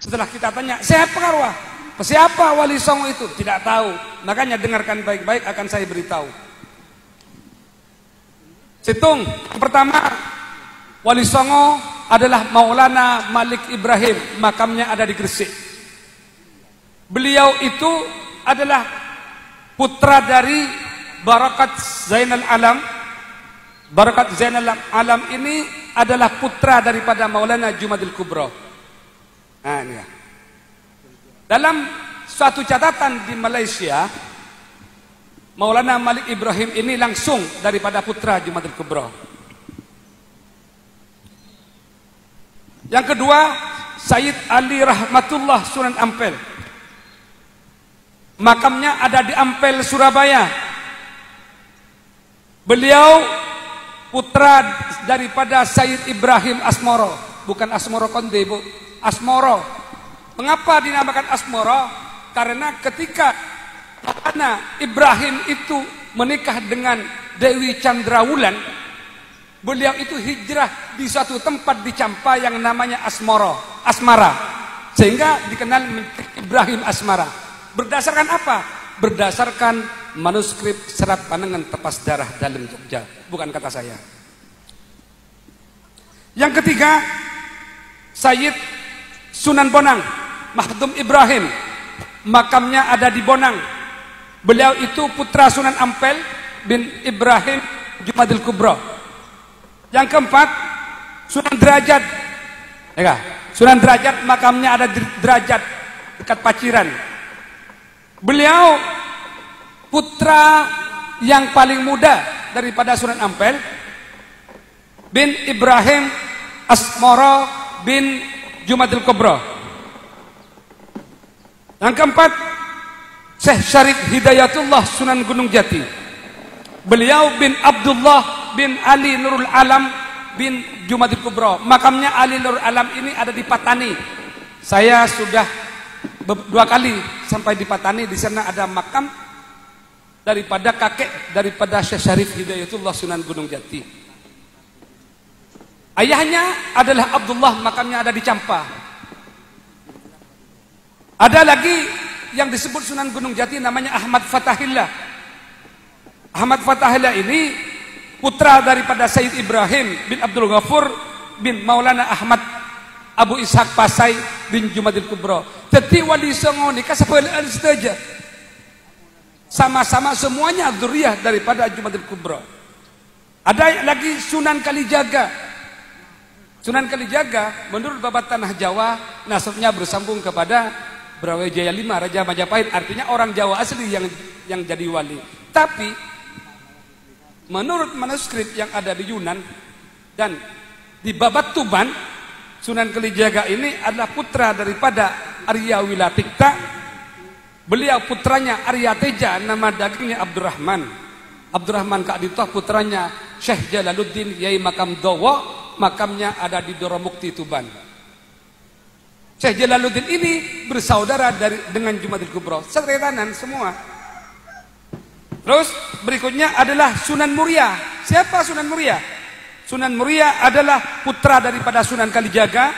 Setelah kita tanya, siapa arwah? Siapa Wali Songo itu? Tidak tahu. Makanya dengarkan baik-baik, akan saya beritahu. Situng, yang pertama, Wali Songo adalah Maulana Malik Ibrahim, makamnya ada di Gresik. Beliau itu adalah putra dari Barakat Zainal Alam. Barakat Zainal Alam ini adalah putra daripada Maulana Jumadil Kubro. Nah, ini ya. Dalam suatu catatan di Malaysia, Maulana Malik Ibrahim ini langsung daripada putra Jumadil Kubro. Yang kedua, Sayyid Ali Rahmatullah Sunan Ampel. Makamnya ada di Ampel, Surabaya. Beliau putra daripada Sayyid Ibrahim Asmoro. Bukan Asmoro Konde, Bu. Asmoro. Mengapa dinamakan Asmoro? Karena ketika Maulana Ibrahim itu menikah dengan Dewi Chandrawulan, beliau itu hijrah di suatu tempat di Campa yang namanya Asmara, sehingga dikenal Ibrahim Asmara. Berdasarkan apa? Berdasarkan manuskrip Serat Panengan Tepas Darah Dalem Jogja, bukan kata saya. Yang ketiga, Sayyid Sunan Bonang Mahdum Ibrahim, makamnya ada di Bonang. Beliau itu putra Sunan Ampel bin Ibrahim Jumadil Kubro. Yang keempat, Sunan Derajat. Ya, Sunan Derajat makamnya ada di Derajat dekat Paciran. Beliau putra yang paling muda daripada Sunan Ampel bin Ibrahim Asmoro bin Jumadil Kubro. Yang keempat, Syekh Syarif Hidayatullah Sunan Gunung Jati. Beliau bin Abdullah bin Ali Nurul Alam bin Jumadil Kubro. Makamnya Ali Nurul Alam ini ada di Patani. Saya sudah 2 kali sampai di Patani. Di sana ada makam daripada kakek daripada Syekh Syarif Hidayatullah Sunan Gunung Jati. Ayahnya adalah Abdullah, makamnya ada di Campa. Ada lagi yang disebut Sunan Gunung Jati namanya Ahmad Fatahillah. Ahmad Fatahillah ini putra daripada Sayyid Ibrahim bin Abdul Ghafur bin Maulana Ahmad Abu Ishaq Pasai bin Jumadil Kubro. Jadi Wali Songo ni kasapalaan saja. Sama-sama semuanya dzurriyyah daripada Jumadil Kubro. Ada lagi Sunan Kalijaga. Sunan Kalijaga menurut Babat Tanah Jawa nasabnya bersambung kepada Brawijaya V Raja Majapahit, artinya orang Jawa asli yang jadi wali. Tapi menurut manuskrip yang ada di Yunan dan di Babat Tuban, Sunan Kalijaga ini adalah putra daripada Arya Wilatikta. Beliau putranya Arya Teja, nama dagingnya Abdurrahman. Abdurrahman Ka'ditoh putranya Syekh Jalaluddin Yai Makam Dowo, makamnya ada di Doromukti Tuban. Syekh Jalaluddin ini bersaudara dengan Jumadil Kubro, seretanan semua. Terus berikutnya adalah Sunan Muria. Siapa Sunan Muria? Sunan Muria adalah putra daripada Sunan Kalijaga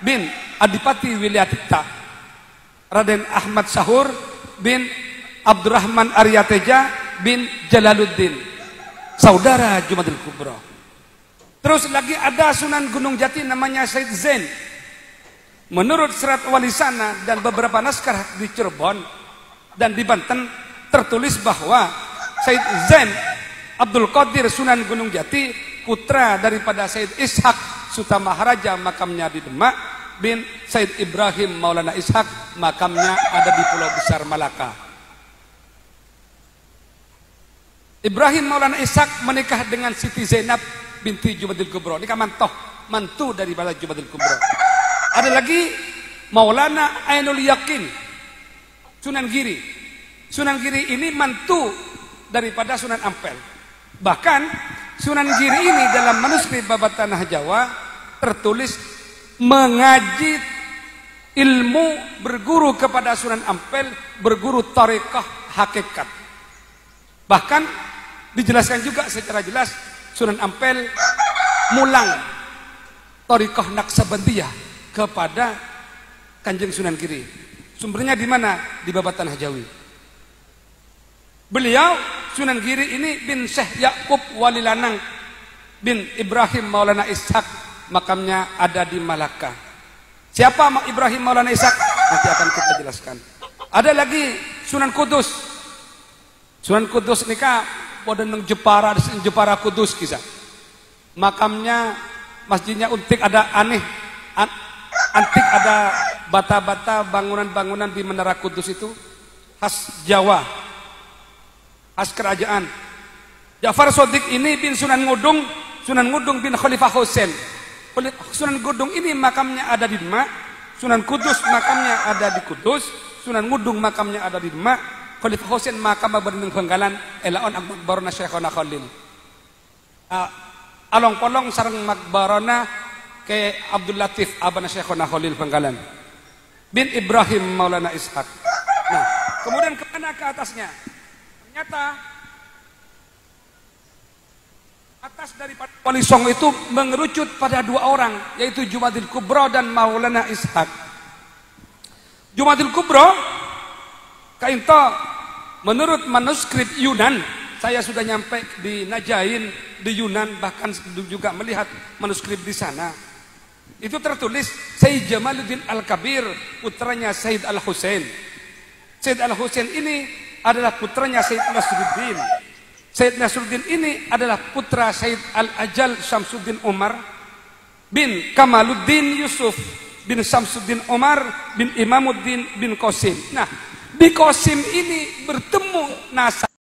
bin Adipati Wilayatikta, Raden Ahmad Sahur bin Abdurrahman Aryateja bin Jalaluddin, saudara Jumadil Kubro. Terus lagi ada Sunan Gunung Jati namanya Said Zain. Menurut Serat Walisana dan beberapa naskah di Cirebon dan di Banten tertulis bahwa Said Zain Abdul Qadir Sunan Gunung Jati putra daripada Said Ishak Sutamaharaja, makamnya di Demak, bin Said Ibrahim Maulana Ishak, makamnya ada di Pulau Besar Malaka. Ibrahim Maulana Ishak menikah dengan Siti Zainab binti Jumadil Kubro. Ini kan mantu daripada Jumadil Kubro. Ada lagi Maulana Ainul Yakin Sunan Giri. Sunan Giri ini mantu daripada Sunan Ampel. Bahkan Sunan Giri ini dalam manuskrip Babat Tanah Jawa tertulis mengaji ilmu, berguru kepada Sunan Ampel, berguru tarekah hakikat. Bahkan dijelaskan juga secara jelas Sunan Ampel mulang tarekah Naqsabandiyah kepada Kanjeng Sunan Giri. Sumbernya di mana? Di Babatan Hajawi. Beliau Sunan Giri ini bin Syekh Yakub Walilanang bin Ibrahim Maulana Ishak, makamnya ada di Malaka. Siapa Ibrahim Maulana Ishak? Nanti akan kita jelaskan. Ada lagi Sunan Kudus. Sunan Kudus ini kan pada nang Jepara Kudus kisah. Makamnya masjidnya untik, ada aneh antik, ada bata-bata bangunan-bangunan di Menara Kudus itu khas Jawa, khas kerajaan. Ja'far Shadiq ini bin Sunan Ngudung bin Khalifah Husain. Sunan Ngudung ini makamnya ada di Demak, Sunan Kudus makamnya ada di Kudus, Sunan Ngudung makamnya ada di Demak, Khalifah Husain makam berdinding Benggalan, elaon akbarona Syekhona Khalil. Along-polong sareng makbarona ke Abdul Latif abana Syekhona Khalil Benggalan bin Ibrahim Maulana Ishak. Nah, kemudian kemana ke atasnya? Ternyata atas daripada Wali Songo itu mengerucut pada dua orang, yaitu Jumadil Kubro dan Maulana Ishak. Jumadil Kubro kainto menurut manuskrip Yunan, saya sudah nyampe di Najain di Yunan, bahkan juga melihat manuskrip di sana. Itu tertulis Sayyid Jamaluddin Al-Kabir, putranya Sayyid Al-Husain. Sayyid Al-Husain ini adalah putranya Sayyid Nasruddin. Sayyid Nasruddin ini adalah putra Sayyid Al-Ajal Syamsuddin Umar bin Kamaluddin Yusuf bin Syamsuddin Umar bin Imamuddin bin Qasim. Nah, di Qasim ini bertemu nasab